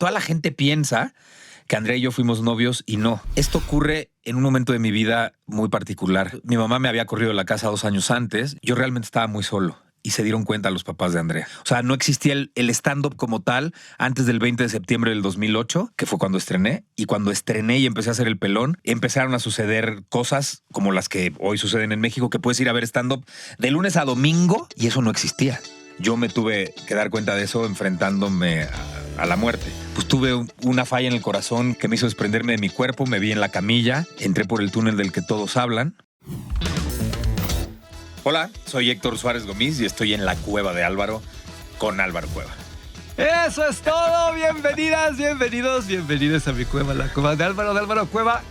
toda la gente piensa que Andrea y yo fuimos novios y no. Esto ocurre en un momento de mi vida muy particular. Mi mamá me había corrido de la casa 2 años antes. Yo realmente estaba muy solo. Y se dieron cuenta los papás de Andrea. O sea, no existía el stand-up como tal antes del 20 de septiembre del 2008, que fue cuando estrené. Y cuando estrené y empecé a hacer el pelón, empezaron a suceder cosas como las que hoy suceden en México, que puedes ir a ver stand-up de lunes a domingo y eso no existía. Yo me tuve que dar cuenta de eso enfrentándome a la muerte. Pues tuve una falla en el corazón que me hizo desprenderme de mi cuerpo, me vi en la camilla, entré por el túnel del que todos hablan. Hola, soy Héctor Suárez Gómez y estoy en la cueva de Álvaro con Álvaro Cueva. Eso es todo. Bienvenidas, bienvenidos a mi cueva, la cueva de Álvaro Cueva.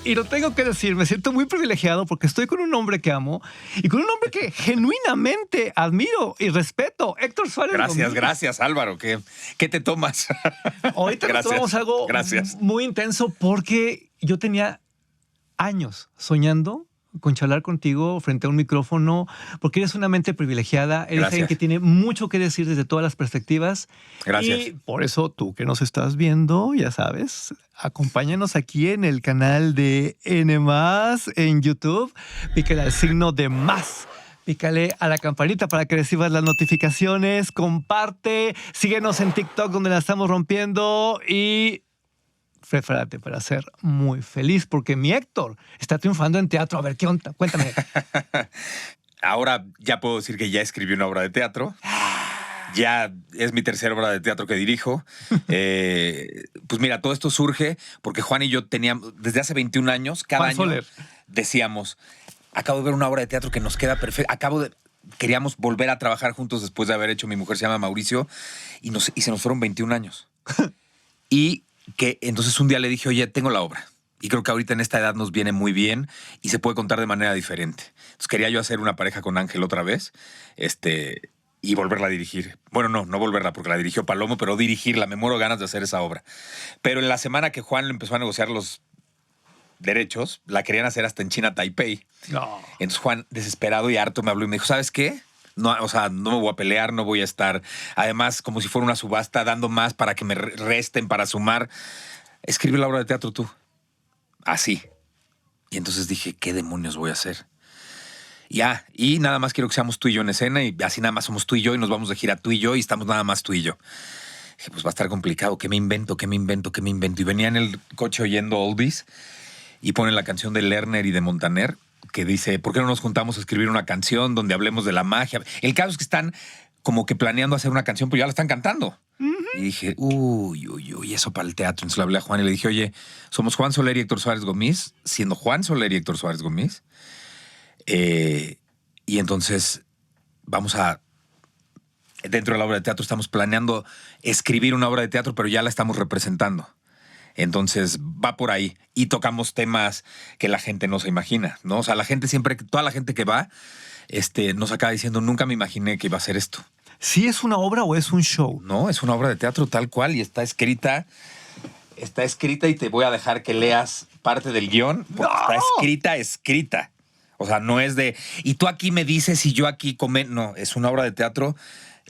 Y lo tengo que decir, me siento muy privilegiado porque estoy con un hombre que amo y con un hombre que genuinamente admiro y respeto, Héctor Suárez Gómez. Gracias Álvaro. ¿Qué te tomas? Ahorita nos tomamos algo muy intenso porque yo tenía años soñando con charlar contigo frente a un micrófono, porque eres una mente privilegiada, eres alguien que tiene mucho que decir desde todas las perspectivas. Gracias. Y por eso tú que nos estás viendo, ya sabes, acompáñanos aquí en el canal de N+, en YouTube. Pícale al signo de más. Pícale a la campanita para que recibas las notificaciones. Comparte. Síguenos en TikTok donde la estamos rompiendo. Y prepárate para ser muy feliz porque mi Héctor está triunfando en teatro. A ver, ¿qué onda? Cuéntame. Ahora ya puedo decir que ya escribí una obra de teatro. Ya es mi tercera obra de teatro que dirijo. Pues mira, todo esto surge porque Juan y yo teníamos, desde hace 21 años, cada año decíamos, acabo de ver una obra de teatro que nos queda perfecta. Queríamos volver a trabajar juntos después de haber hecho Mi mujer se llama Mauricio y se nos fueron 21 años. Y que entonces un día le dije, oye, tengo la obra. Y creo que ahorita en esta edad nos viene muy bien y se puede contar de manera diferente. Entonces quería yo hacer una pareja con Ángel otra vez y volverla a dirigir. Bueno, no volverla porque la dirigió Palomo, pero dirigirla. Me muero ganas de hacer esa obra. Pero en la semana que Juan empezó a negociar los derechos, la querían hacer hasta en China, Taipei. No. Entonces Juan, desesperado y harto, me habló y me dijo, ¿sabes qué? No, o sea, no me voy a pelear, no voy a estar, además, como si fuera una subasta, dando más para que me resten, para sumar. Escribe la obra de teatro tú. Así. Y entonces dije, ¿qué demonios voy a hacer? Y nada más quiero que seamos tú y yo en escena y así nada más somos tú y yo y nos vamos de gira tú y yo y estamos nada más tú y yo. Dije, pues va a estar complicado. ¿Qué me invento? Y venía en el coche oyendo oldies y ponen la canción de Lerner y de Montaner que dice, ¿por qué no nos juntamos a escribir una canción donde hablemos de la magia? El caso es que están como que planeando hacer una canción, pero ya la están cantando. Y dije, uy, eso para el teatro. Entonces le hablé a Juan y le dije, oye, somos Juan Soler y Héctor Suárez Gómez, siendo Juan Soler y Héctor Suárez Gómez. Y entonces dentro de la obra de teatro estamos planeando escribir una obra de teatro, pero ya la estamos representando. Entonces va por ahí y tocamos temas que la gente no se imagina, ¿no? O sea, toda la gente que va, nos acaba diciendo, nunca me imaginé que iba a ser esto. ¿Sí es una obra o es un show? No, es una obra de teatro tal cual y está escrita y te voy a dejar que leas parte del guión porque está escrita. O sea, no es de, y tú aquí me dices y yo aquí comento. No, es una obra de teatro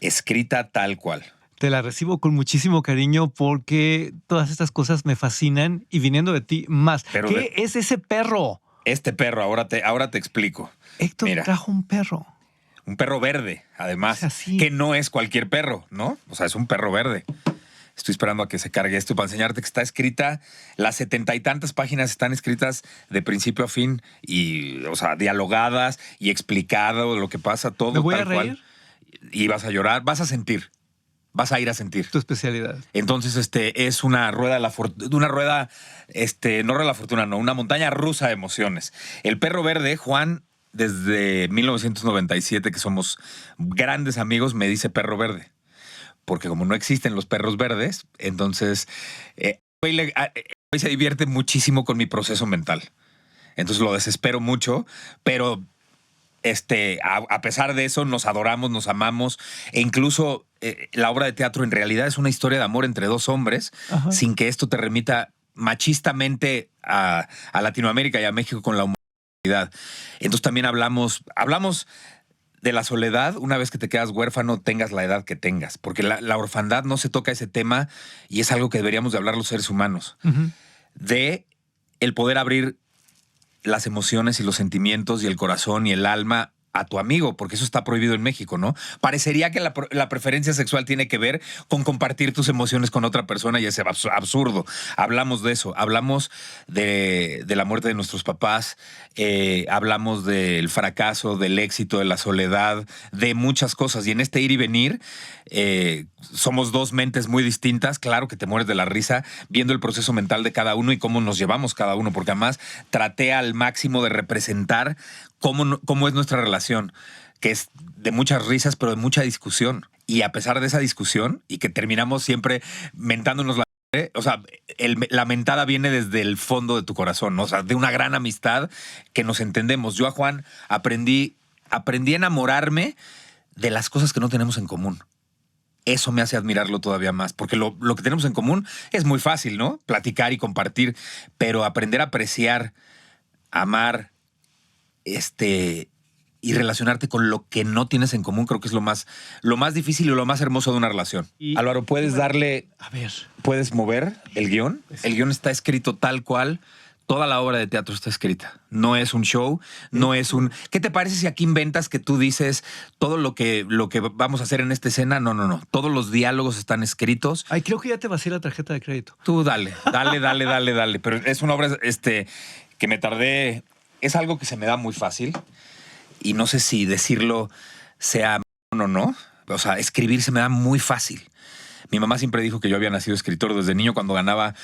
escrita tal cual. Te la recibo con muchísimo cariño porque todas estas cosas me fascinan y viniendo de ti más. Pero ¿Qué es ese perro? Este perro, ahora te explico. Héctor trajo un perro. Un perro verde, además, que no es cualquier perro, ¿no? O sea, es un perro verde. Estoy esperando a que se cargue esto para enseñarte que está escrita, las 70 y tantas páginas están escritas de principio a fin y, o sea, dialogadas y explicado lo que pasa, todo ¿Me voy tal a reír? cual. Y vas a llorar, vas a sentir. Vas a ir a sentir. Tu especialidad. Entonces, es una rueda de la fortuna, no rueda de la fortuna, no, una montaña rusa de emociones. El perro verde, Juan, desde 1997, que somos grandes amigos, me dice perro verde. Porque como no existen los perros verdes, entonces hoy se divierte muchísimo con mi proceso mental. Entonces lo desespero mucho, pero a pesar de eso, nos adoramos, nos amamos, e incluso la obra de teatro en realidad es una historia de amor entre dos hombres, sin que esto te remita machistamente a Latinoamérica y a México con la humanidad. Entonces también hablamos de la soledad una vez que te quedas huérfano, tengas la edad que tengas, porque la orfandad no se toca ese tema y es algo que deberíamos de hablar los seres humanos, de el poder abrir las emociones y los sentimientos y el corazón y el alma a tu amigo, porque eso está prohibido en México, ¿no? Parecería que la preferencia sexual tiene que ver con compartir tus emociones con otra persona y es absurdo. Hablamos de eso, hablamos de la muerte de nuestros papás, hablamos del fracaso, del éxito, de la soledad, de muchas cosas. Y en este ir y venir, somos dos mentes muy distintas. Claro que te mueres de la risa viendo el proceso mental de cada uno y cómo nos llevamos cada uno, porque además traté al máximo de representar cómo es nuestra relación, que es de muchas risas, pero de mucha discusión. Y a pesar de esa discusión, y que terminamos siempre mentándonos o sea, la mentada viene desde el fondo de tu corazón, ¿no? O sea, de una gran amistad que nos entendemos. Yo a Juan aprendí a enamorarme de las cosas que no tenemos en común. Eso me hace admirarlo todavía más, porque lo que tenemos en común es muy fácil, ¿no? Platicar y compartir, pero aprender a apreciar, amar, y relacionarte con lo que no tienes en común, creo que es lo más difícil y lo más hermoso de una relación. Álvaro, ¿puedes darle... A ver. ¿Puedes mover el guión? El guión está escrito tal cual. Toda la obra de teatro está escrita. No es un show, no es un... ¿Qué te parece si aquí inventas que tú dices todo lo que vamos a hacer en esta escena? No. Todos los diálogos están escritos. Ay, creo que ya te vacié la tarjeta de crédito. Tú dale. Pero es una obra que me tardé... Es algo que se me da muy fácil y no sé si decirlo sea o no. O sea, escribir se me da muy fácil. Mi mamá siempre dijo que yo había nacido escritor desde niño cuando ganaba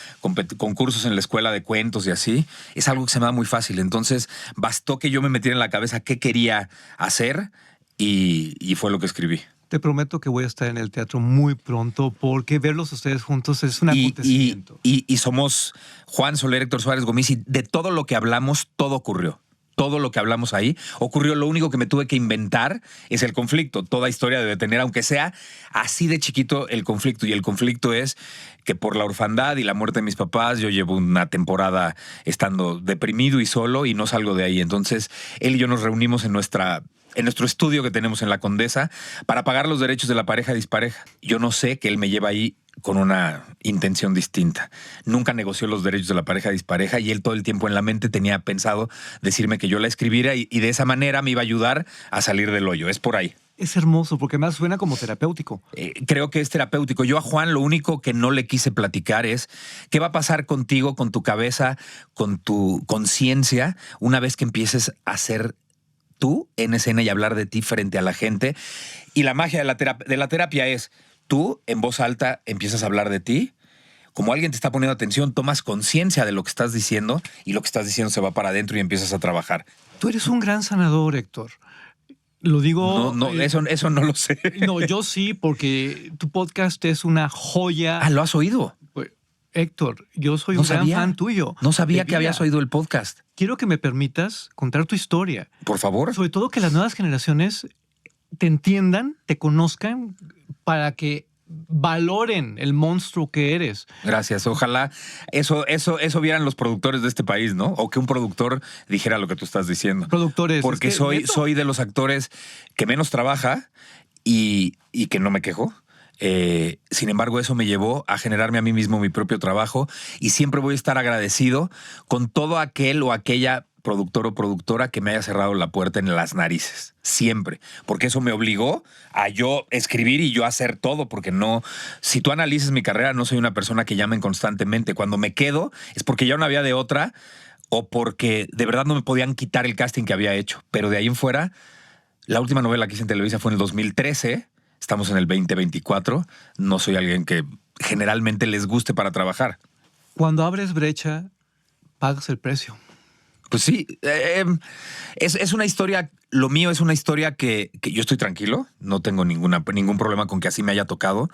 concursos en la escuela de cuentos y así. Es algo que se me da muy fácil. Entonces, bastó que yo me metiera en la cabeza qué quería hacer y fue lo que escribí. Te prometo que voy a estar en el teatro muy pronto porque verlos ustedes juntos es un acontecimiento. Y somos Juan Soler, Héctor Suárez Gómez, y de todo lo que hablamos, todo ocurrió. Todo lo que hablamos ahí ocurrió. Lo único que me tuve que inventar es el conflicto. Toda historia debe tener, aunque sea así de chiquito, el conflicto. Y el conflicto es que por la orfandad y la muerte de mis papás, yo llevo una temporada estando deprimido y solo y no salgo de ahí. Entonces, él y yo nos reunimos en nuestro estudio que tenemos en La Condesa para pagar los derechos de la pareja dispareja. Yo no sé que él me lleva ahí con una intención distinta. Nunca negoció los derechos de la pareja dispareja y él todo el tiempo en la mente tenía pensado decirme que yo la escribiera y de esa manera me iba a ayudar a salir del hoyo. Es por ahí. Es hermoso porque más suena como terapéutico. Creo que es terapéutico. Yo a Juan lo único que no le quise platicar es qué va a pasar contigo, con tu cabeza, con tu conciencia, una vez que empieces a ser tú en escena y hablar de ti frente a la gente. Y la magia de la terapia es tú en voz alta empiezas a hablar de ti. Como alguien te está poniendo atención, tomas conciencia de lo que estás diciendo y lo que estás diciendo se va para adentro y empiezas a trabajar. Tú eres un gran sanador, Héctor. Lo digo... No, eso no lo sé. No, yo sí, porque tu podcast es una joya. Ah, ¿lo has oído? Héctor, yo soy un gran fan tuyo. No sabía que habías oído el podcast. Quiero que me permitas contar tu historia. Por favor. Sobre todo que las nuevas generaciones te entiendan, te conozcan, para que valoren el monstruo que eres. Gracias. Ojalá eso vieran los productores de este país, ¿no? O que un productor dijera lo que tú estás diciendo. Productores. Porque soy de los actores que menos trabaja y que no me quejo. Sin embargo, eso me llevó a generarme a mí mismo mi propio trabajo y siempre voy a estar agradecido con todo aquel o aquella productor o productora que me haya cerrado la puerta en las narices. Siempre. Porque eso me obligó a yo escribir y yo hacer todo. Porque no... Si tú analizas mi carrera, no soy una persona que llamen constantemente. Cuando me quedo es porque ya no había de otra o porque de verdad no me podían quitar el casting que había hecho. Pero de ahí en fuera, la última novela que hice en Televisa fue en el 2013. Estamos en el 2024. No soy alguien que generalmente les guste para trabajar. Cuando abres brecha, pagas el precio. Pues sí, es una historia, lo mío es una historia que yo estoy tranquilo, no tengo ningún problema con que así me haya tocado,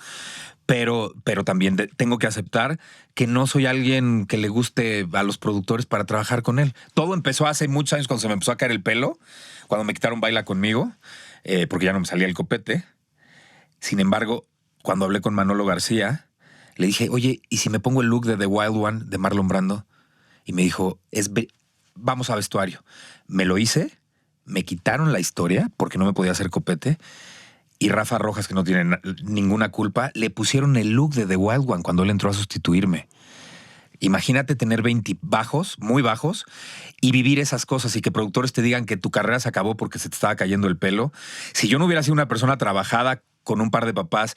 pero también tengo que aceptar que no soy alguien que le guste a los productores para trabajar con él. Todo empezó hace muchos años cuando se me empezó a caer el pelo, cuando me quitaron Baila Conmigo, porque ya no me salía el copete. Sin embargo, cuando hablé con Manolo García, le dije, oye, ¿y si me pongo el look de The Wild One de Marlon Brando? Y me dijo, vamos a vestuario. Me lo hice me quitaron la historia porque no me podía hacer copete. Y Rafa Rojas, que no tiene ninguna culpa, le pusieron el look de The Wild One cuando él entró a sustituirme. Imagínate tener 20 bajos, muy bajos, y vivir esas cosas y que productores te digan que tu carrera se acabó porque se te estaba cayendo el pelo. Si yo no hubiera sido una persona trabajada con un par de papás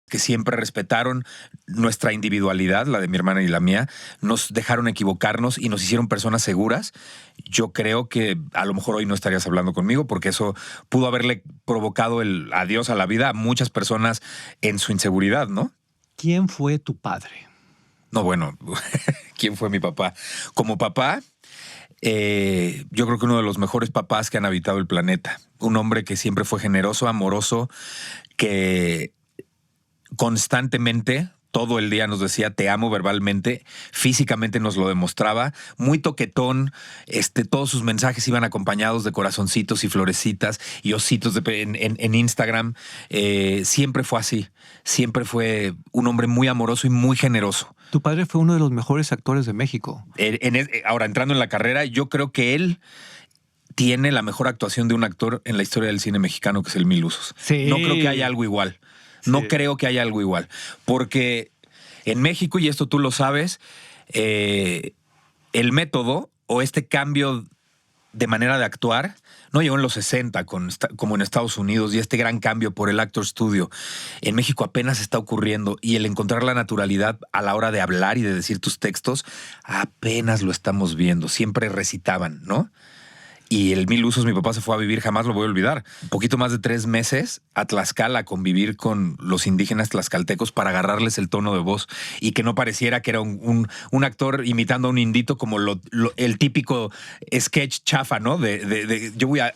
que siempre respetaron nuestra individualidad, la de mi hermana y la mía, nos dejaron equivocarnos y nos hicieron personas seguras, yo creo que a lo mejor hoy no estarías hablando conmigo porque eso pudo haberle provocado el adiós a la vida a muchas personas en su inseguridad, ¿no? ¿Quién fue tu padre? No, bueno, ¿quién fue mi papá? Como papá, yo creo que uno de los mejores papás que han habitado el planeta. Un hombre que siempre fue generoso, amoroso, que constantemente, todo el día nos decía te amo verbalmente, físicamente nos lo demostraba, muy toquetón, todos sus mensajes iban acompañados de corazoncitos y florecitas y ositos en Instagram. Siempre fue así, siempre fue un hombre muy amoroso y muy generoso. Tu padre fue uno de los mejores actores de México. Ahora, entrando en la carrera, yo creo que él tiene la mejor actuación de un actor en la historia del cine mexicano, que es el Mil Usos. Sí. No creo que haya algo igual. No creo que haya algo igual. Porque en México, y esto tú lo sabes, el método o este cambio de manera de actuar no llegó en los 60 como en Estados Unidos, y este gran cambio por el Actor Studio en México apenas está ocurriendo, y el encontrar la naturalidad a la hora de hablar y de decir tus textos apenas lo estamos viendo. Siempre recitaban, ¿no? Y el Mil Usos, mi papá se fue a vivir, jamás lo voy a olvidar. Un poquito más de 3 meses a Tlaxcala a convivir con los indígenas tlaxcaltecos para agarrarles el tono de voz y que no pareciera que era un actor imitando a un indito como el típico sketch chafa, ¿no? Yo voy a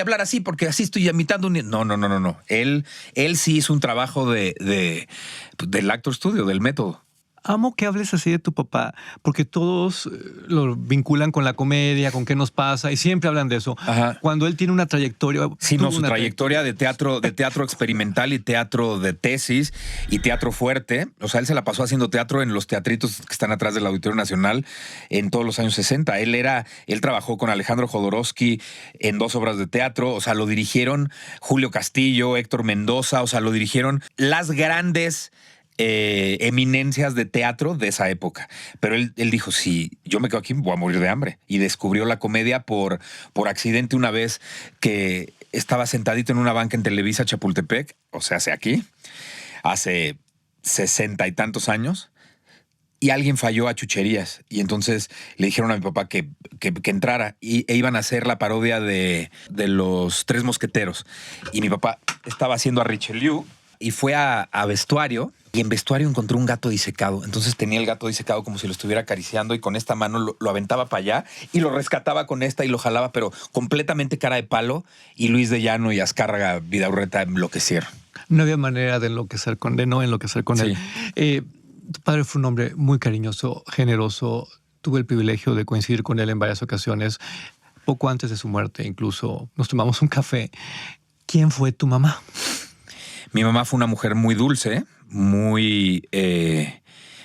hablar así porque así estoy imitando un... No. Él sí hizo un trabajo del Actor Studio, del método. Amo que hables así de tu papá, porque todos lo vinculan con la comedia, con qué nos pasa, y siempre hablan de eso. Ajá. Cuando él tiene una trayectoria... Sí, no, su trayectoria de teatro experimental y teatro de tesis y teatro fuerte. O sea, él se la pasó haciendo teatro en los teatritos que están atrás del Auditorio Nacional en todos los años 60. Él trabajó con Alejandro Jodorowsky en 2 obras de teatro. O sea, lo dirigieron Julio Castillo, Héctor Mendoza. O sea, lo dirigieron las grandes eminencias de teatro de esa época. Pero él dijo, si yo me quedo aquí, voy a morir de hambre. Y descubrió la comedia por accidente una vez que estaba sentadito en una banca en Televisa Chapultepec, o sea, hace aquí, hace 60 y tantos años, y alguien falló a chucherías. Y entonces le dijeron a mi papá que entrara e iban a hacer la parodia de los 3 mosqueteros. Y mi papá estaba haciendo a Richelieu y fue a vestuario, y en vestuario encontró un gato disecado. Entonces tenía el gato disecado como si lo estuviera acariciando y con esta mano lo aventaba para allá y lo rescataba con esta y lo jalaba, pero completamente cara de palo. Y Luis de Llano y Azcárraga Vidaurreta enloquecieron. No había manera de enloquecer con él. Tu padre fue un hombre muy cariñoso, generoso. Tuve el privilegio de coincidir con él en varias ocasiones. Poco antes de su muerte, incluso nos tomamos un café. ¿Quién fue tu mamá? Mi mamá fue una mujer muy dulce, muy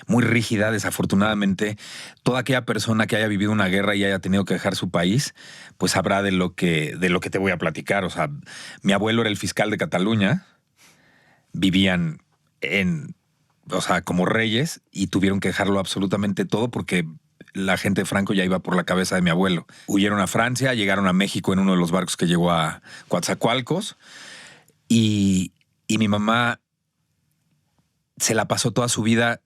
rígida. Desafortunadamente, toda aquella persona que haya vivido una guerra y haya tenido que dejar su país, pues sabrá de lo que te voy a platicar. O sea, mi abuelo era el fiscal de Cataluña, vivían como reyes, y tuvieron que dejarlo absolutamente todo porque la gente de Franco ya iba por la cabeza de mi abuelo. Huyeron a Francia, llegaron a México en uno de los barcos que llegó a Coatzacoalcos, y mi mamá se la pasó toda su vida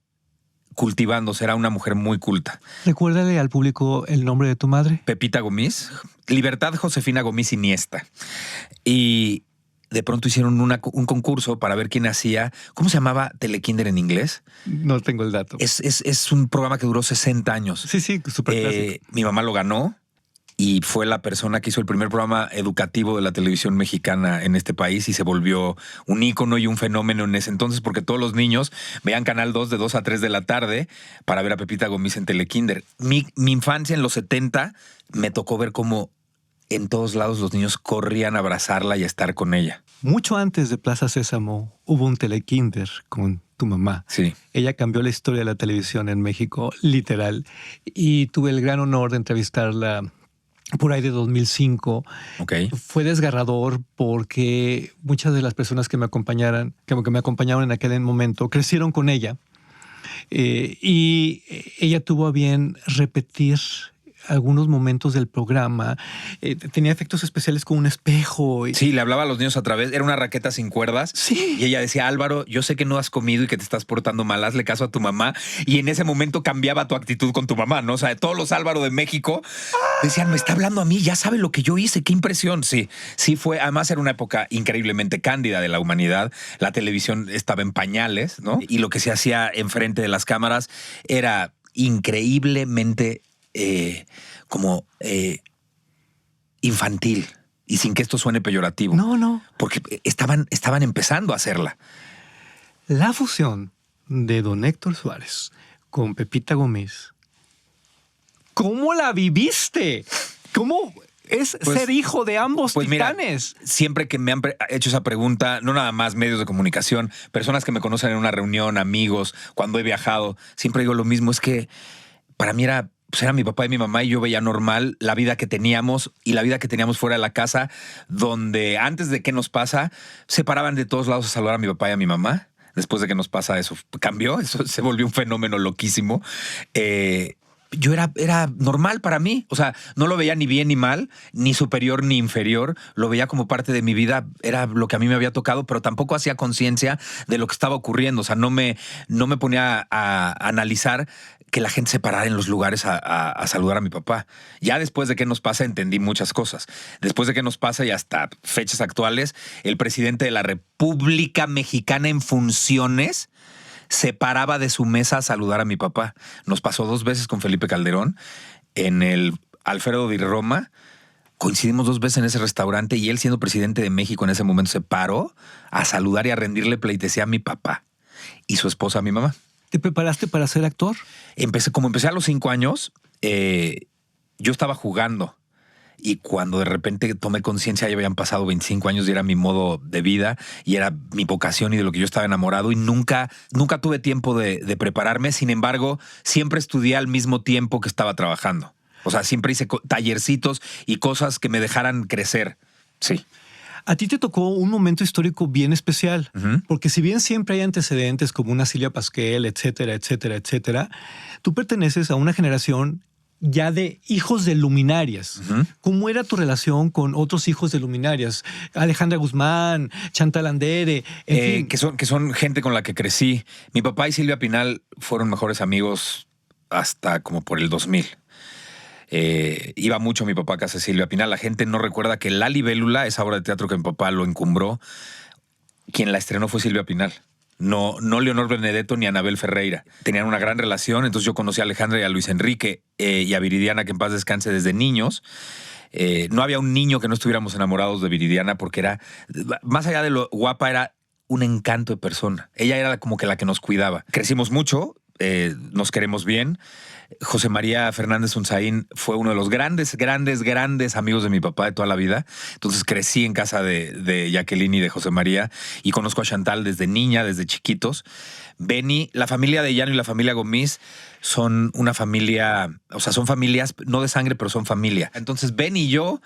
cultivándose. Era una mujer muy culta. Recuérdale al público el nombre de tu madre. Pepita Gomis, Libertad Josefina Gomis Iniesta. Y de pronto hicieron un concurso para ver quién hacía. ¿Cómo se llamaba Telekinder en inglés? No tengo el dato. Es un programa que duró 60 años. Sí, súper clásico. Mi mamá lo ganó. Y fue la persona que hizo el primer programa educativo de la televisión mexicana en este país, y se volvió un ícono y un fenómeno en ese entonces, porque todos los niños veían Canal 2 de 2 a 3 de la tarde para ver a Pepita Gomis en Telekinder. Mi infancia en los 70 me tocó ver cómo en todos lados los niños corrían a abrazarla y a estar con ella. Mucho antes de Plaza Sésamo hubo un Telekinder con tu mamá. Sí. Ella cambió la historia de la televisión en México, literal. Y tuve el gran honor de entrevistarla por ahí de 2005. Ok. Fue desgarrador porque muchas de las personas que me acompañaron en aquel momento crecieron con ella. Y ella tuvo a bien repetir algunos momentos del programa. Tenía efectos especiales con un espejo. Sí, le hablaba a los niños a través, era una raqueta sin cuerdas. Sí. Y ella decía, Álvaro, yo sé que no has comido y que te estás portando mal, hazle caso a tu mamá. Y en ese momento cambiaba tu actitud con tu mamá, ¿no? O sea, todos los Álvaro de México decían, me está hablando a mí, ya sabe lo que yo hice, qué impresión. Sí, sí fue, además era una época increíblemente cándida de la humanidad. La televisión estaba en pañales, ¿no? Y lo que se hacía enfrente de las cámaras era increíblemente como infantil, y sin que esto suene peyorativo. No. Porque estaban empezando a hacerla. La fusión de don Héctor Suárez con Pepita Gómez, ¿cómo la viviste? ¿Cómo es ser hijo de ambos titanes? Mira, siempre que me han hecho esa pregunta, no nada más medios de comunicación, personas que me conocen en una reunión, amigos, cuando he viajado, siempre digo lo mismo, es que para mí era mi papá y mi mamá, y yo veía normal la vida que teníamos, y la vida que teníamos fuera de la casa, donde antes de qué nos pasa, se paraban de todos lados a saludar a mi papá y a mi mamá. Después de que nos pasa eso, cambió, eso se volvió un fenómeno loquísimo. Yo era normal para mí, o sea, no lo veía ni bien ni mal, ni superior ni inferior, lo veía como parte de mi vida, era lo que a mí me había tocado, pero tampoco hacía conciencia de lo que estaba ocurriendo, o sea, no me ponía a analizar que la gente se parara en los lugares a saludar a mi papá. Ya después de qué nos pasa entendí muchas cosas. Después de qué nos pasa y hasta fechas actuales, el presidente de la República Mexicana en funciones se paraba de su mesa a saludar a mi papá. Nos pasó 2 veces con Felipe Calderón en el Alfredo di Roma. Coincidimos 2 veces en ese restaurante, y él, siendo presidente de México en ese momento, se paró a saludar y a rendirle pleitesía a mi papá y su esposa a mi mamá. ¿Te preparaste para ser actor? Empecé a los 5 años, yo estaba jugando. Y cuando de repente tomé conciencia, ya habían pasado 25 años y era mi modo de vida y era mi vocación y de lo que yo estaba enamorado, y nunca tuve tiempo de prepararme. Sin embargo, siempre estudié al mismo tiempo que estaba trabajando. O sea, siempre hice tallercitos y cosas que me dejaran crecer. Sí. A ti te tocó un momento histórico bien especial, porque si bien siempre hay antecedentes como una Silvia Pasquel, etcétera, etcétera, etcétera, tú perteneces a una generación ya de hijos de luminarias. ¿Cómo era tu relación con otros hijos de luminarias? Alejandra Guzmán, Chantal Andere, en fin. Que son gente con la que crecí. Mi papá y Silvia Pinal fueron mejores amigos hasta como por el 2000. Iba mucho mi papá a casa de Silvia Pinal. La gente no recuerda que La Libélula, esa obra de teatro que mi papá lo encumbró, quien la estrenó fue Silvia Pinal. No Leonor Benedetto ni Anabel Ferreira. Tenían una gran relación, entonces yo conocí a Alejandra y a Luis Enrique y a Viridiana, que en paz descanse, desde niños. No había un niño que no estuviéramos enamorados de Viridiana, porque era, más allá de lo guapa, era un encanto de persona. Ella era como que la que nos cuidaba. Crecimos mucho, nos queremos bien. José María Fernández Unzaín fue uno de los grandes amigos de mi papá de toda la vida. Entonces crecí en casa de Jacqueline y de José María, y conozco a Chantal desde niña, desde chiquitos. Benny, la familia de Llano y la familia Gómez son una familia, o sea, son familias no de sangre, pero son familia. Entonces Benny y yo,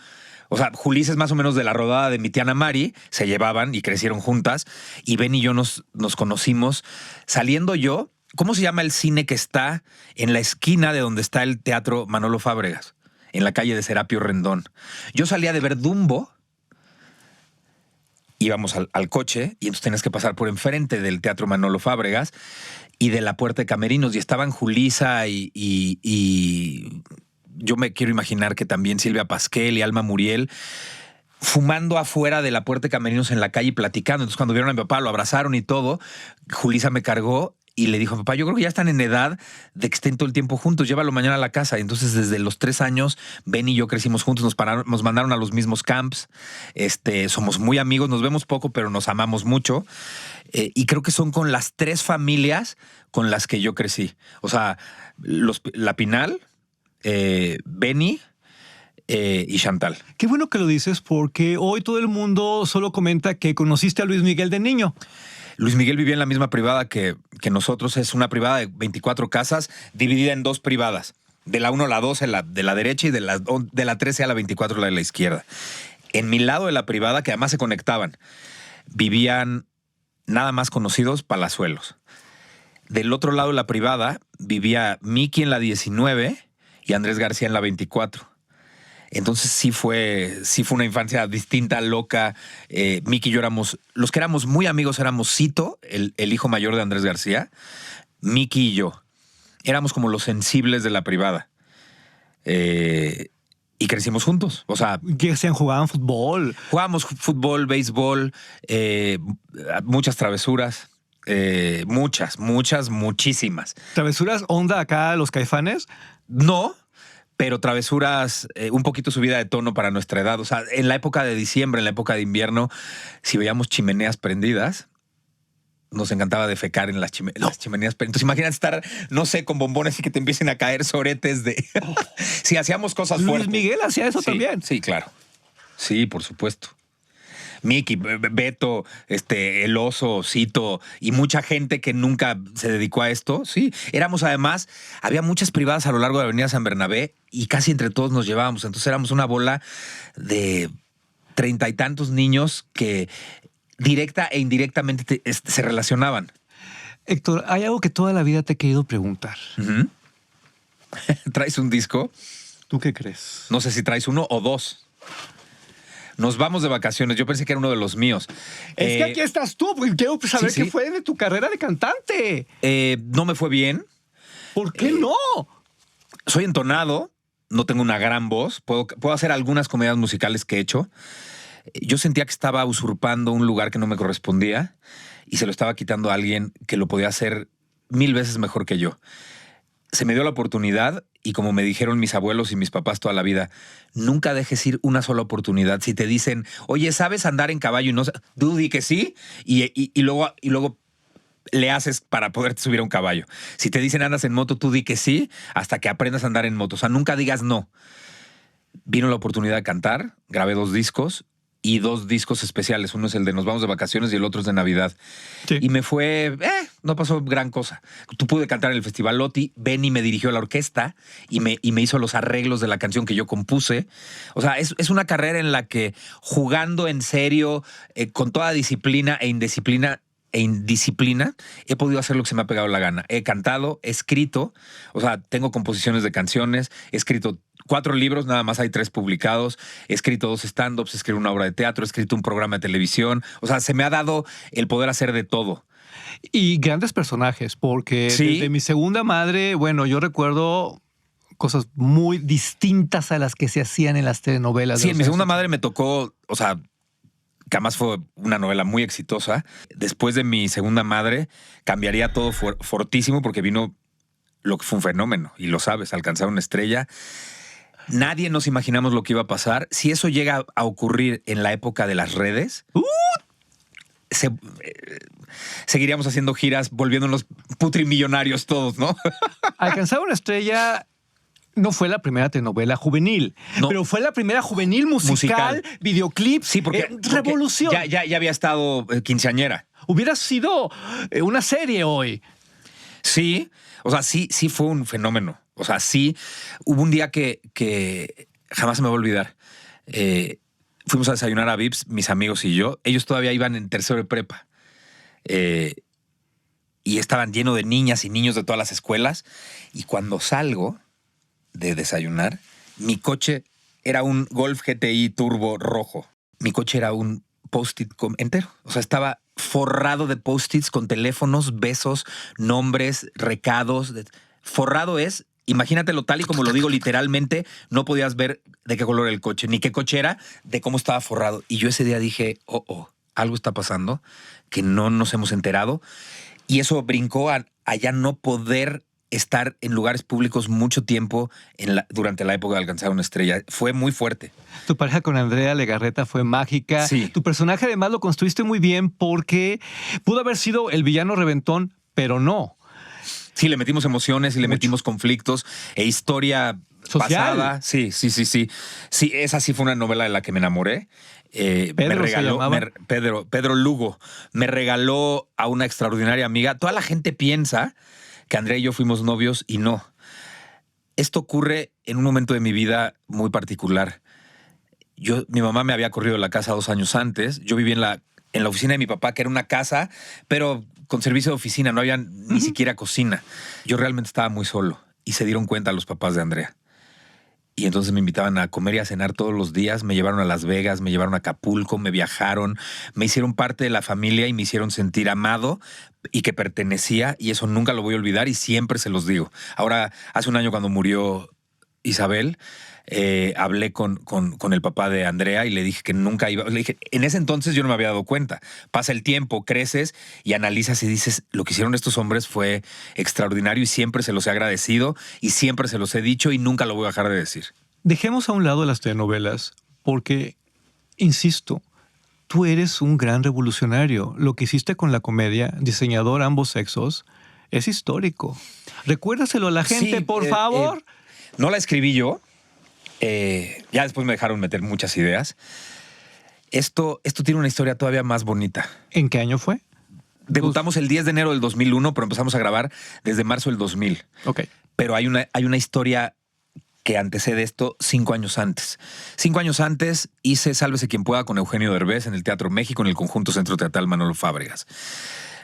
o sea, Julis es más o menos de la rodada de mi tía Ana Mari, se llevaban y crecieron juntas, y Benny y yo nos conocimos saliendo yo. ¿Cómo se llama el cine que está en la esquina de donde está el Teatro Manolo Fábregas? En la calle de Serapio Rendón. Yo salía de ver Dumbo, íbamos al coche, y entonces tenías que pasar por enfrente del Teatro Manolo Fábregas y de la puerta de camerinos, y estaban Julisa y yo me quiero imaginar que también Silvia Pasquel y Alma Muriel, fumando afuera de la puerta de camerinos en la calle y platicando. Entonces cuando vieron a mi papá, lo abrazaron y todo. Julisa me cargó y le dijo, papá, yo creo que ya están en edad de que estén todo el tiempo juntos, llévalo mañana a la casa. Y entonces desde los 3 años, Ben y yo crecimos juntos, nos mandaron a los mismos camps. Somos muy amigos, nos vemos poco, pero nos amamos mucho. Y creo que son con las 3 familias con las que yo crecí. O sea, la Pinal, Benny y Chantal. Qué bueno que lo dices, porque hoy todo el mundo solo comenta que conociste a Luis Miguel de niño. Luis Miguel vivía en la misma privada que nosotros. Es una privada de 24 casas dividida en 2 privadas. De la 1 a la 12, de la derecha, y de la 13 a la 24, la de la izquierda. En mi lado de la privada, que además se conectaban, vivían nada más conocidos palazuelos. Del otro lado de la privada vivía Miki en la 19 y Andrés García en la 24. Entonces sí fue una infancia distinta, loca. Miki y yo los que éramos muy amigos éramos Cito, el hijo mayor de Andrés García, Miki y yo. Éramos como los sensibles de la privada. Y crecimos juntos. O sea, ¿Qué hacían? ¿Jugaban fútbol? jugábamos fútbol, béisbol, muchas travesuras. Muchísimas. ¿Travesuras onda acá los Caifanes? No, pero travesuras un poquito subida de tono para nuestra edad. O sea, en la época de diciembre, en la época de invierno, si veíamos chimeneas prendidas, nos encantaba defecar en las chimeneas. Entonces imagínate estar, no sé, con bombones y que te empiecen a caer soretes de... Sí, hacíamos cosas fuertes. Luis Miguel hacía eso Sí, también. Sí, claro. Sí, por supuesto. Miki, Beto, el Oso, Cito y mucha gente que nunca se dedicó a esto. Sí, éramos además, había muchas privadas a lo largo de la Avenida San Bernabé y casi entre todos nos llevábamos. Entonces éramos una bola de 30 y tantos niños que directa e indirectamente se relacionaban. Héctor, hay algo que toda la vida te he querido preguntar. Uh-huh. ¿Traes un disco? ¿Tú qué crees? No sé si traes uno o dos. Nos vamos de vacaciones. Yo pensé que era uno de los míos. Es que aquí estás tú, porque quiero saber sí. qué fue de tu carrera de cantante. No me fue bien. ¿Por qué no? Soy entonado, no tengo una gran voz. Puedo hacer algunas comedias musicales que he hecho. Yo sentía que estaba usurpando un lugar que no me correspondía y se lo estaba quitando a alguien que lo podía hacer 1000 veces mejor que yo. Se me dio la oportunidad y como me dijeron mis abuelos y mis papás toda la vida, nunca dejes ir una sola oportunidad. Si te dicen, oye, ¿sabes andar en caballo? Y no, tú di que sí y luego le haces para poderte subir a un caballo. Si te dicen andas en moto, tú di que sí hasta que aprendas a andar en moto. O sea, nunca digas no. Vino la oportunidad de cantar, grabé 2 discos y 2 discos especiales. Uno es el de Nos vamos de vacaciones y el otro es de Navidad. Sí. Y me fue, no pasó gran cosa. Tú pude cantar en el Festival Loti, Benny me dirigió a la orquesta y me hizo los arreglos de la canción que yo compuse. O sea, es una carrera en la que jugando en serio, con toda disciplina e indisciplina, he podido hacer lo que se me ha pegado la gana. He cantado, he escrito, o sea, tengo composiciones de canciones, he escrito 4 libros, nada más hay 3 publicados, he escrito 2 stand-ups, he escrito una obra de teatro, he escrito un programa de televisión. O sea, se me ha dado el poder hacer de todo. Y grandes personajes, porque Sí. desde mi segunda madre, bueno, yo recuerdo cosas muy distintas a las que se hacían en las telenovelas. Sí, en mi segunda madre me tocó, o sea, que además fue una novela muy exitosa. Después de mi segunda madre, cambiaría todo fortísimo porque vino lo que fue un fenómeno, y lo sabes, alcanzar una estrella. Nadie nos imaginamos lo que iba a pasar. Si eso llega a ocurrir en la época de las redes, seguiríamos haciendo giras, volviéndonos putrimillonarios todos, ¿no? Alcanzar una estrella no fue la primera telenovela juvenil, No. pero fue la primera juvenil musical. Videoclip, Sí, porque revolución. ya había estado quinceañera. Hubiera sido una serie hoy. Sí, o sea, sí fue un fenómeno. O sea, sí, hubo un día que jamás se me va a olvidar. Fuimos a desayunar a Vips, mis amigos y yo. Ellos todavía iban en tercero de prepa. Y estaban llenos de niñas y niños de todas las escuelas. Y cuando salgo de desayunar, mi coche era un Golf GTI Turbo rojo. Mi coche era un post-it entero. O sea, estaba forrado de post-its con teléfonos, besos, nombres, recados. Forrado es, imagínatelo tal y como lo digo literalmente, no podías ver de qué color era el coche, ni qué coche era, de cómo estaba forrado. Y yo ese día dije, algo está pasando, que no nos hemos enterado. Y eso brincó a ya no poder estar en lugares públicos mucho tiempo durante la época de alcanzar una estrella. Fue muy fuerte. Tu pareja con Andrea Legarreta fue mágica. Sí. Tu personaje además lo construiste muy bien porque pudo haber sido el villano reventón, pero no. Sí, le metimos emociones y le metimos conflictos e historia social. Pasada. Sí. Sí, esa sí fue una novela de la que me enamoré. Me regaló Pedro Lugo. Me regaló a una extraordinaria amiga. Toda la gente piensa que Andrea y yo fuimos novios y no. Esto ocurre en un momento de mi vida muy particular. Mi mamá me había corrido de la casa 2 años antes. Yo vivía en la oficina de mi papá, que era una casa, pero con servicio de oficina, no había ni siquiera cocina. Yo realmente estaba muy solo y se dieron cuenta los papás de Andrea. Y entonces me invitaban a comer y a cenar todos los días, me llevaron a Las Vegas, me llevaron a Acapulco, me viajaron, me hicieron parte de la familia y me hicieron sentir amado y que pertenecía, y eso nunca lo voy a olvidar y siempre se los digo. Ahora, hace un año cuando murió Isabel, hablé con el papá de Andrea y le dije que nunca iba. Le dije, en ese entonces yo no me había dado cuenta. Pasa el tiempo, creces y analizas y dices, lo que hicieron estos hombres fue extraordinario y siempre se los he agradecido y siempre se los he dicho y nunca lo voy a dejar de decir. Dejemos a un lado las telenovelas porque, insisto, tú eres un gran revolucionario. Lo que hiciste con la comedia, diseñador ambos sexos, es histórico. Recuérdaselo a la gente, Sí, por favor. No la escribí yo. Ya después me dejaron meter muchas ideas. Esto tiene una historia todavía más bonita. ¿En qué año fue? Debutamos el 10 de enero del 2001, pero empezamos a grabar desde marzo del 2000. Ok. Pero hay una historia que antecede esto 5 años antes. 5 años antes hice Sálvese quien pueda con Eugenio Derbez en el Teatro México, en el Conjunto Centro Teatral Manolo Fábregas.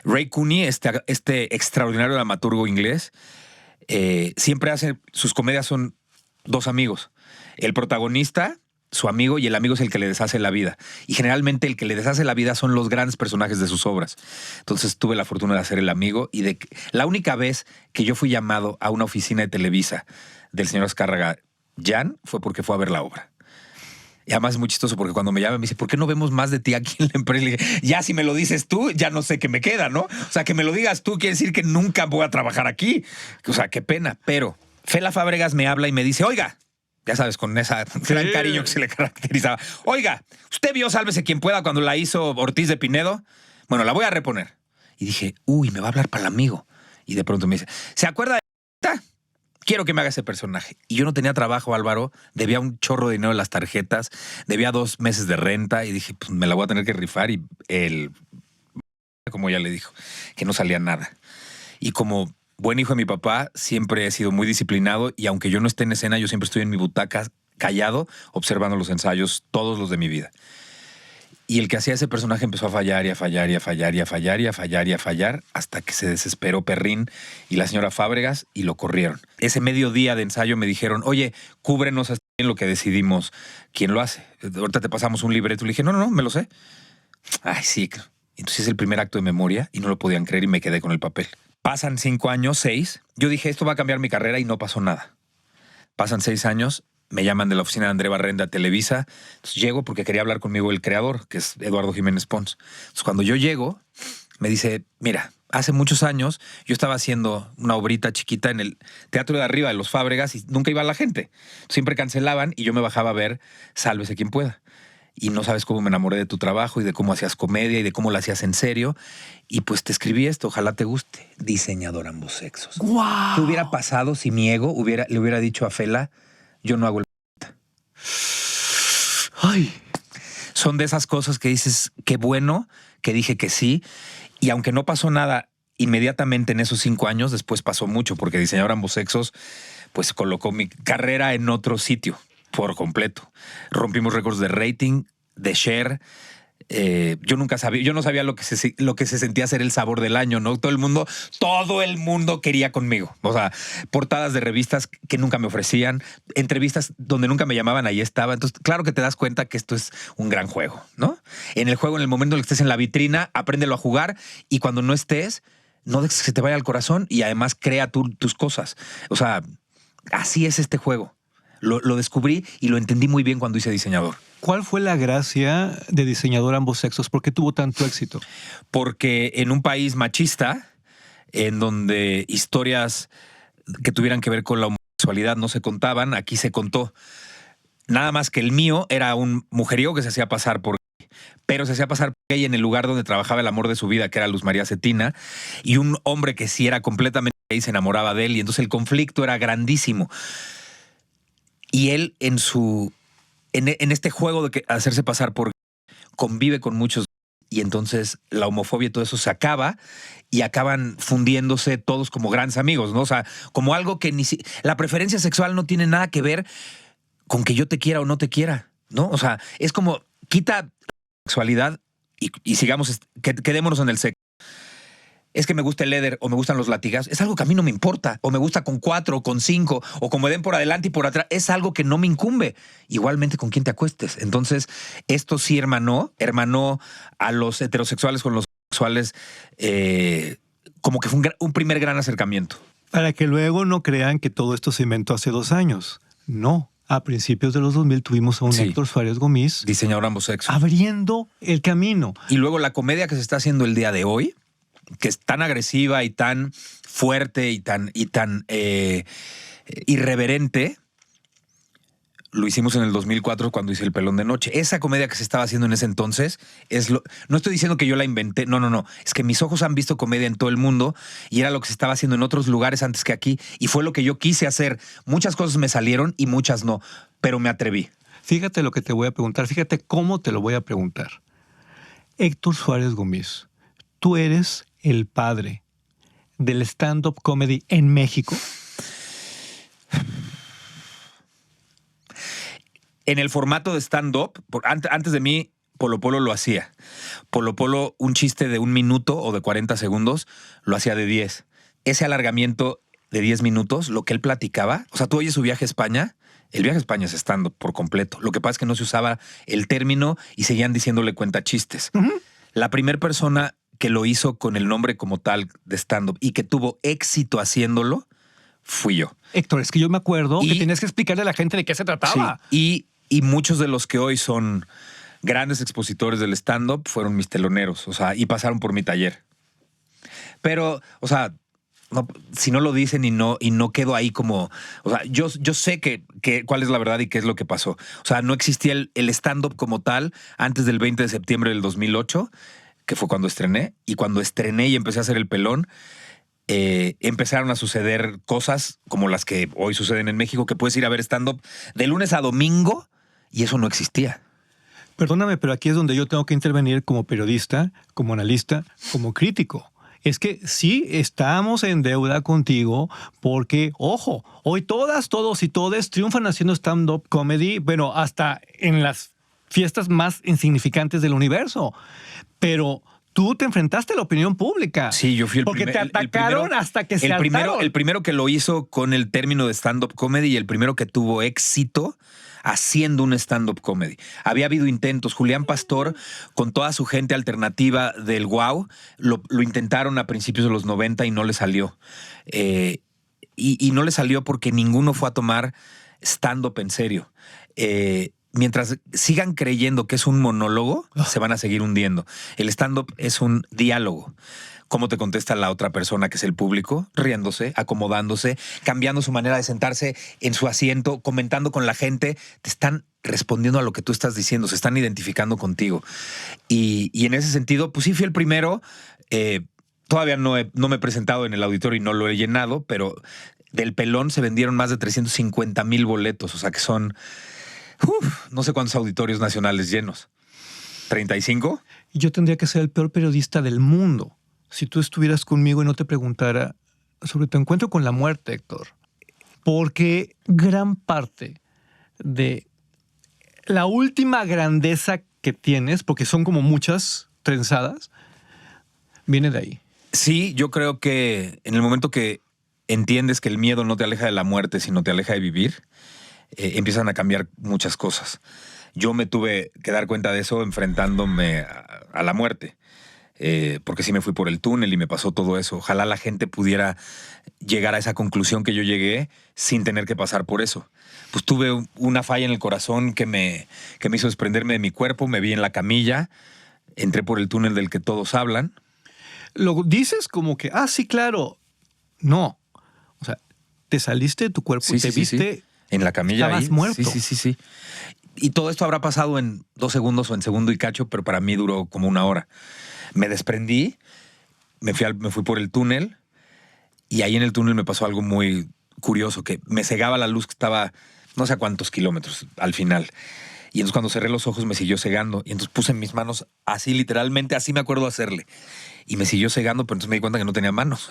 Ray Cooney, este extraordinario dramaturgo inglés, siempre hace, sus comedias son 2 amigos. El protagonista, su amigo, y el amigo es el que le deshace la vida. Y generalmente el que le deshace la vida son los grandes personajes de sus obras. Entonces tuve la fortuna de hacer el amigo y la única vez que yo fui llamado a una oficina de Televisa del señor Azcárraga Jan fue porque fue a ver la obra. Y además es muy chistoso porque cuando me llama me dice, ¿por qué no vemos más de ti aquí en la empresa? Le dije, ya si me lo dices tú, ya no sé qué me queda, ¿no? O sea, que me lo digas tú quiere decir que nunca voy a trabajar aquí. O sea, qué pena. Pero Fela Fábregas me habla y me dice, oiga, ya sabes, con ese gran cariño que se le caracterizaba. Oiga, ¿usted vio Sálvese quien pueda cuando la hizo Ortiz de Pinedo? Bueno, la voy a reponer. Y dije, uy, me va a hablar para el amigo. Y de pronto me dice, ¿se acuerda de esta? Quiero que me haga ese personaje. Y yo no tenía trabajo, Álvaro. Debía un chorro de dinero en las tarjetas. Debía 2 meses de renta. Y dije, pues me la voy a tener que rifar. Y como ya le dijo, que no salía nada. Y como buen hijo de mi papá, siempre he sido muy disciplinado y aunque yo no esté en escena, yo siempre estoy en mi butaca callado, observando los ensayos, todos los de mi vida. Y el que hacía ese personaje empezó a fallar y a fallar y a fallar y a fallar y a fallar y a fallar hasta que se desesperó Perrín y la señora Fábregas y lo corrieron. Ese mediodía de ensayo me dijeron, oye, cúbrenos hasta en lo que decidimos quién lo hace. Ahorita te pasamos un libreto. Le dije, no, me lo sé. Ay, sí. Entonces es el primer acto de memoria y no lo podían creer y me quedé con el papel. Pasan 5 años, 6. Yo dije, esto va a cambiar mi carrera y no pasó nada. Pasan 6 años, me llaman de la oficina de André Barrenda a Televisa. Entonces llego porque quería hablar conmigo el creador, que es Eduardo Jiménez Pons. Entonces cuando yo llego, me dice, mira, hace muchos años yo estaba haciendo una obrita chiquita en el Teatro de Arriba de los Fábregas y nunca iba la gente. Siempre cancelaban y yo me bajaba a ver Sálvese quien pueda. Y no sabes cómo me enamoré de tu trabajo y de cómo hacías comedia y de cómo la hacías en serio. Y pues te escribí esto, ojalá te guste. Diseñador ambos sexos. ¡Guau! ¿Qué hubiera pasado si mi ego le hubiera dicho a Fela, yo no hago el... Ay. Son de esas cosas que dices, qué bueno que dije que sí. Y aunque no pasó nada inmediatamente en esos 5 años, después pasó mucho porque Diseñador ambos sexos pues colocó mi carrera en otro sitio. Por completo. Rompimos récords de rating, de share. Yo no sabía lo que se sentía ser el sabor del año, ¿no? Todo el mundo quería conmigo. O sea, portadas de revistas que nunca me ofrecían, entrevistas donde nunca me llamaban, ahí estaba. Entonces, claro que te das cuenta que esto es un gran juego, ¿no? En el juego, en el momento en el que estés en la vitrina, apréndelo a jugar y cuando no estés, no dejes que se te vaya al corazón y además crea tus cosas. O sea, así es este juego. Lo descubrí y lo entendí muy bien cuando hice Diseñador. ¿Cuál fue la gracia de Diseñador ambos sexos? ¿Por qué tuvo tanto éxito? Porque en un país machista, en donde historias que tuvieran que ver con la homosexualidad no se contaban, aquí se contó. Nada más que el mío era un mujeriego que se hacía pasar por gay, pero se hacía pasar por gay en el lugar donde trabajaba el amor de su vida, que era Luz María Cetina, y un hombre que sí era completamente gay se enamoraba de él, y entonces el conflicto era grandísimo. Y él en este juego de hacerse pasar por convive con muchos y entonces la homofobia y todo eso se acaba y acaban fundiéndose todos como grandes amigos, ¿no? O sea, como algo que la preferencia sexual no tiene nada que ver con que yo te quiera o no te quiera, ¿no? O sea, es como quita la sexualidad y sigamos, quedémonos en el sexo. Es que me gusta el leather o me gustan los latigazos. Es algo que a mí no me importa. O me gusta con 4 o con 5 o como den por adelante y por atrás. Es algo que no me incumbe. Igualmente con quien te acuestes. Entonces, esto sí hermanó a los heterosexuales con los sexuales, como que fue un primer gran acercamiento. Para que luego no crean que todo esto se inventó hace 2 años. No. A principios de los 2000 tuvimos a un Héctor Suárez Gómez. Diseñador ambos sexos. Abriendo el camino. Y luego la comedia que se está haciendo el día de hoy, que es tan agresiva y tan fuerte y tan irreverente, lo hicimos en el 2004 cuando hice El Pelón de Noche. Esa comedia que se estaba haciendo en ese entonces no estoy diciendo que yo la inventé, no. Es que mis ojos han visto comedia en todo el mundo y era lo que se estaba haciendo en otros lugares antes que aquí y fue lo que yo quise hacer. Muchas cosas me salieron y muchas no, pero me atreví. Fíjate lo que te voy a preguntar, fíjate cómo te lo voy a preguntar. Héctor Suárez Gómez, tú eres el padre del stand-up comedy en México. En el formato de stand-up, antes de mí, Polo Polo lo hacía. Polo Polo, un chiste de 1 minuto o de 40 segundos, lo hacía de 10. Ese alargamiento de 10 minutos, lo que él platicaba, o sea, tú oyes su viaje a España, el viaje a España es stand-up por completo. Lo que pasa es que no se usaba el término y seguían diciéndole cuenta chistes. La primera persona que lo hizo con el nombre como tal de stand-up y que tuvo éxito haciéndolo, fui yo. Héctor, es que yo me acuerdo que tenías que explicarle a la gente de qué se trataba. Sí, y muchos de los que hoy son grandes expositores del stand-up fueron mis teloneros, o sea, y pasaron por mi taller. Pero, o sea, no, si no lo dicen y no quedo ahí como... O sea, yo sé cuál es la verdad y qué es lo que pasó. O sea, no existía el stand-up como tal antes del 20 de septiembre del 2008, que fue cuando estrené. Y cuando estrené y empecé a hacer El Pelón, empezaron a suceder cosas como las que hoy suceden en México, que puedes ir a ver stand-up de lunes a domingo y eso no existía. Perdóname, pero aquí es donde yo tengo que intervenir como periodista, como analista, como crítico. Es que sí estamos en deuda contigo porque, ojo, hoy todas, todos y todes triunfan haciendo stand-up comedy, bueno, hasta en las fiestas más insignificantes del universo. Pero tú te enfrentaste a la opinión pública. Sí, yo fui el porque primero. Porque te atacaron hasta que se hartaron. El primero que lo hizo con el término de stand-up comedy y el primero que tuvo éxito haciendo un stand-up comedy. Había habido intentos. Julián Pastor, con toda su gente alternativa del Wow, lo intentaron a principios de los 90 y no le salió. Y no le salió porque ninguno fue a tomar stand-up en serio. Mientras sigan creyendo que es un monólogo, se van a seguir hundiendo. El stand-up es un diálogo. Cómo te contesta la otra persona, que es el público, riéndose, acomodándose, cambiando su manera de sentarse en su asiento, comentando con la gente. Te están respondiendo a lo que tú estás diciendo, se están identificando contigo. Y en ese sentido, pues sí fui el primero. Todavía no me he presentado en el auditorio y no lo he llenado, pero del Pelón se vendieron más de 350,000 boletos. O sea que son... no sé cuántos auditorios nacionales llenos. ¿35? Yo tendría que ser el peor periodista del mundo si tú estuvieras conmigo y no te preguntara sobre tu encuentro con la muerte, Héctor. Porque gran parte de la última grandeza que tienes, porque son como muchas trenzadas, viene de ahí. Sí, yo creo que en el momento que entiendes que el miedo no te aleja de la muerte, sino te aleja de vivir, empiezan a cambiar muchas cosas. Yo me tuve que dar cuenta de eso enfrentándome a la muerte. Porque sí me fui por el túnel y me pasó todo eso. Ojalá la gente pudiera llegar a esa conclusión que yo llegué sin tener que pasar por eso. Pues tuve una falla en el corazón que me hizo desprenderme de mi cuerpo, me vi en la camilla, entré por el túnel del que todos hablan. Lo dices como que, sí, claro. No. O sea, te saliste de tu cuerpo y te viste... Sí. En la camilla estabas ahí. Muerto. Sí. Y todo esto habrá pasado en 2 segundos o en segundo y cacho, pero para mí duró como 1 hora. Me desprendí, me fui por el túnel y ahí en el túnel me pasó algo muy curioso, que me cegaba la luz que estaba no sé a cuántos kilómetros al final. Y entonces cuando cerré los ojos me siguió cegando. Y entonces puse mis manos así, literalmente, así me acuerdo hacerle. Y me siguió cegando, pero entonces me di cuenta que no tenía manos,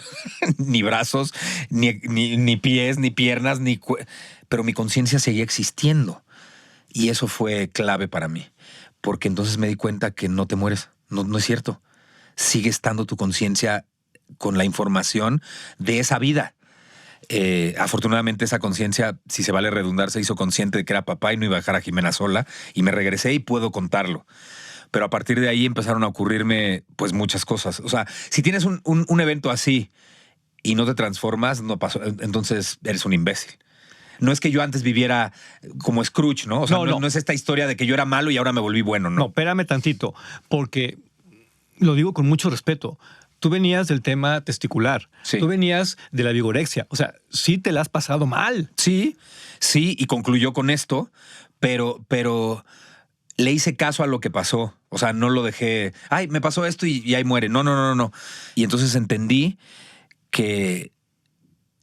ni brazos, ni pies, ni piernas, pero mi conciencia seguía existiendo. Y eso fue clave para mí, porque entonces me di cuenta que no te mueres. No es cierto. Sigue estando tu conciencia con la información de esa vida. Afortunadamente esa conciencia, si se vale redundar, se hizo consciente de que era papá y no iba a dejar a Jimena sola, y me regresé y puedo contarlo. Pero a partir de ahí empezaron a ocurrirme pues muchas cosas. O sea, si tienes un evento así y no te transformas, no pasó, entonces eres un imbécil. No es que yo antes viviera como Scrooge, ¿no? O sea, no es esta historia de que yo era malo y ahora me volví bueno, ¿no? No, espérame tantito, porque lo digo con mucho respeto. Tú venías del tema testicular. Sí. Tú venías de la vigorexia. O sea, sí te la has pasado mal. Sí, y concluyó con esto, pero le hice caso a lo que pasó. O sea, no lo dejé, ay, me pasó esto y ahí muere. No. Y entonces entendí que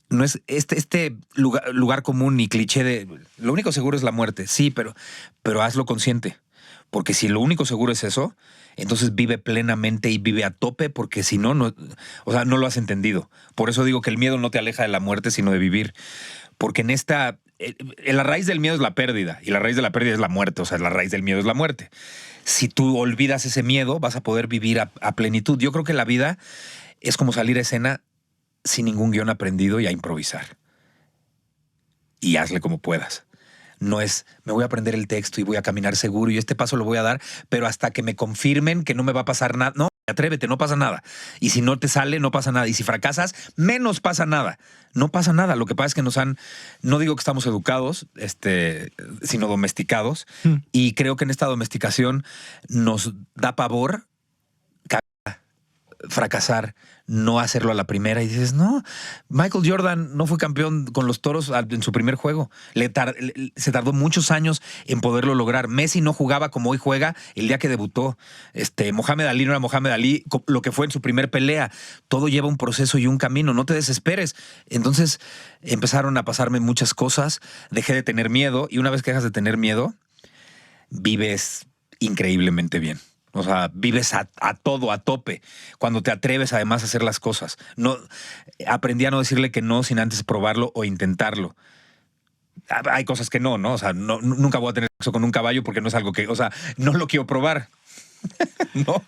no es este lugar común y cliché de lo único seguro es la muerte. Sí, pero hazlo consciente. Porque si lo único seguro es eso, entonces vive plenamente y vive a tope, porque si no, no lo has entendido. Por eso digo que el miedo no te aleja de la muerte, sino de vivir. Porque la raíz del miedo es la pérdida, y la raíz de la pérdida es la muerte. O sea, la raíz del miedo es la muerte. Si tú olvidas ese miedo, vas a poder vivir a plenitud. Yo creo que la vida es como salir a escena sin ningún guión aprendido y a improvisar. Y hazle como puedas. No es, me voy a aprender el texto y voy a caminar seguro y este paso lo voy a dar, pero hasta que me confirmen que no me va a pasar nada. No, atrévete, no pasa nada. Y si no te sale, no pasa nada. Y si fracasas, menos pasa nada. No pasa nada. Lo que pasa es que no digo que estamos educados, sino domesticados. Y creo que en esta domesticación nos da pavor fracasar, no hacerlo a la primera. Y dices, no, Michael Jordan no fue campeón con los Toros en su primer juego. Se tardó muchos años en poderlo lograr. Messi no jugaba como hoy juega el día que debutó. Mohamed Ali no era Mohamed Ali, lo que fue en su primer pelea. Todo lleva un proceso y un camino. No te desesperes. Entonces empezaron a pasarme muchas cosas. Dejé de tener miedo, y una vez que dejas de tener miedo, vives increíblemente bien. O sea, vives a todo, a tope. Cuando te atreves además a hacer las cosas. Aprendí a no decirle que no sin antes probarlo o intentarlo. Hay cosas que no. O sea, nunca voy a tener sexo con un caballo porque no es algo que, o sea, no lo quiero probar. No,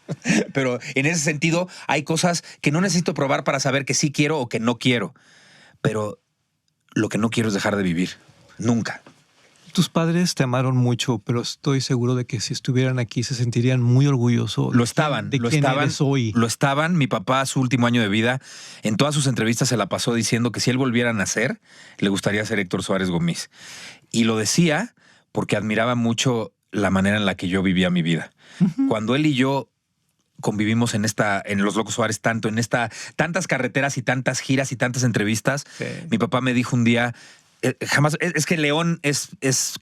pero en ese sentido hay cosas que no necesito probar para saber que sí quiero o que no quiero. Pero lo que no quiero es dejar de vivir. Nunca. Tus padres te amaron mucho, pero estoy seguro de que si estuvieran aquí se sentirían muy orgullosos. Lo estaban. Eres hoy. Lo estaban. Mi papá, su último año de vida, en todas sus entrevistas se la pasó diciendo que si él volviera a nacer, le gustaría ser Héctor Suárez Gómez. Y lo decía porque admiraba mucho la manera en la que yo vivía mi vida. Uh-huh. Cuando él y yo convivimos en Los Locos Suárez, tantas carreteras y tantas giras y tantas entrevistas, sí. Mi papá me dijo un día, jamás, es que León es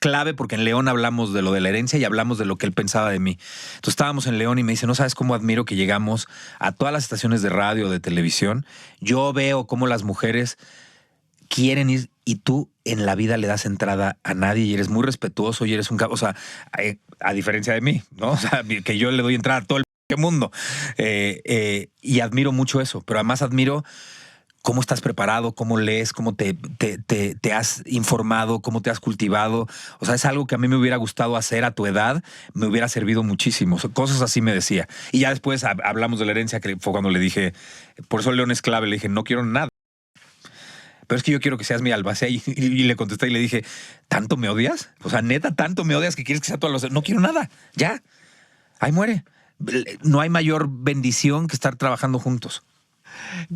clave, porque en León hablamos de lo de la herencia y hablamos de lo que él pensaba de mí. Entonces estábamos en León y me dice, no sabes cómo admiro que llegamos a todas las estaciones de radio, de televisión. Yo veo cómo las mujeres quieren ir y tú en la vida le das entrada a nadie y eres muy respetuoso y eres o sea, a diferencia de mí, ¿no? O sea, que yo le doy entrada a todo el mundo. Y admiro mucho eso, pero además admiro cómo estás preparado, cómo lees, cómo te has informado, cómo te has cultivado. O sea, es algo que a mí me hubiera gustado hacer a tu edad, me hubiera servido muchísimo. Cosas así me decía. Y ya después hablamos de la herencia, que fue cuando le dije, por eso León es clave, le dije, no quiero nada. Pero es que yo quiero que seas mi albacea. Y le contesté y le dije, ¿tanto me odias? O sea, neta, ¿tanto me odias que quieres que sea tu albacea? No quiero nada, ya. Ahí muere. No hay mayor bendición que estar trabajando juntos.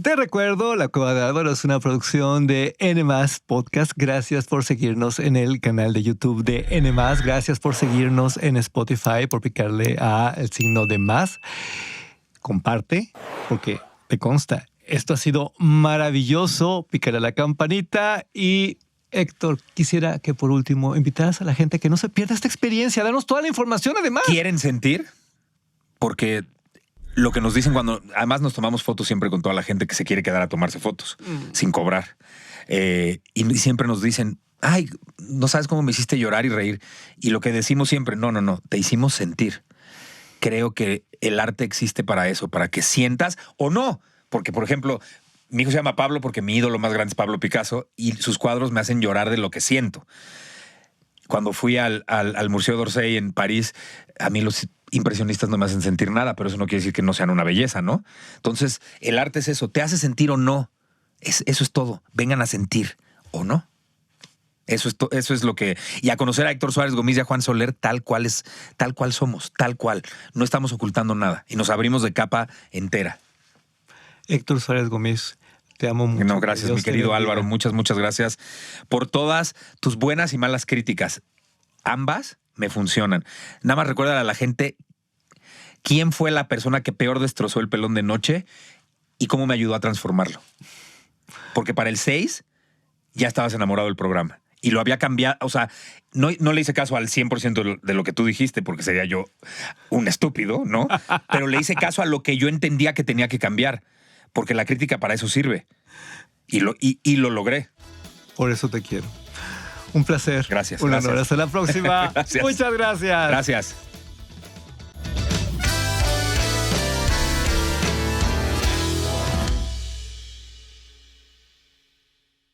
Te recuerdo, La Cueva de Álvaro es una producción de N+ Podcast. Gracias por seguirnos en el canal de YouTube de N+. Gracias por seguirnos en Spotify, por picarle al signo de más. Comparte, porque te consta. Esto ha sido maravilloso. Pícale a la campanita y... Héctor, quisiera que por último invitaras a la gente que no se pierda esta experiencia. Danos toda la información además. ¿Quieren sentir? Porque lo que nos dicen cuando... Además nos tomamos fotos siempre con toda la gente que se quiere quedar a tomarse fotos sin cobrar. Y siempre nos dicen, ay, no sabes cómo me hiciste llorar y reír. Y lo que decimos siempre, no, te hicimos sentir. Creo que el arte existe para eso, para que sientas o no. Porque, por ejemplo, mi hijo se llama Pablo porque mi ídolo más grande es Pablo Picasso y sus cuadros me hacen llorar de lo que siento. Cuando fui al Museo d'Orsay en París, a mí los impresionistas no me hacen sentir nada, pero eso no quiere decir que no sean una belleza, ¿no? Entonces, el arte es eso, te hace sentir o no. Eso es todo. Vengan a sentir o no. Eso es lo que... Y a conocer a Héctor Suárez Gómez y a Juan Soler tal cual somos, tal cual. No estamos ocultando nada y nos abrimos de capa entera. Héctor Suárez Gómez, te amo mucho. No, gracias, mi querido Álvaro. Muchas gracias por todas tus buenas y malas críticas. Ambas me funcionan. Nada más recuerda a la gente quién fue la persona que peor destrozó el pelón de noche y cómo me ayudó a transformarlo. Porque para el 6 ya estabas enamorado del programa. Y lo había cambiado, o sea, no le hice caso al 100% de lo que tú dijiste, porque sería yo un estúpido, ¿no? Pero le hice caso a lo que yo entendía que tenía que cambiar, porque la crítica para eso sirve. Y lo logré. Por eso te quiero. Un placer. Gracias. Un honor. Hasta la próxima. Gracias. Muchas gracias. Gracias.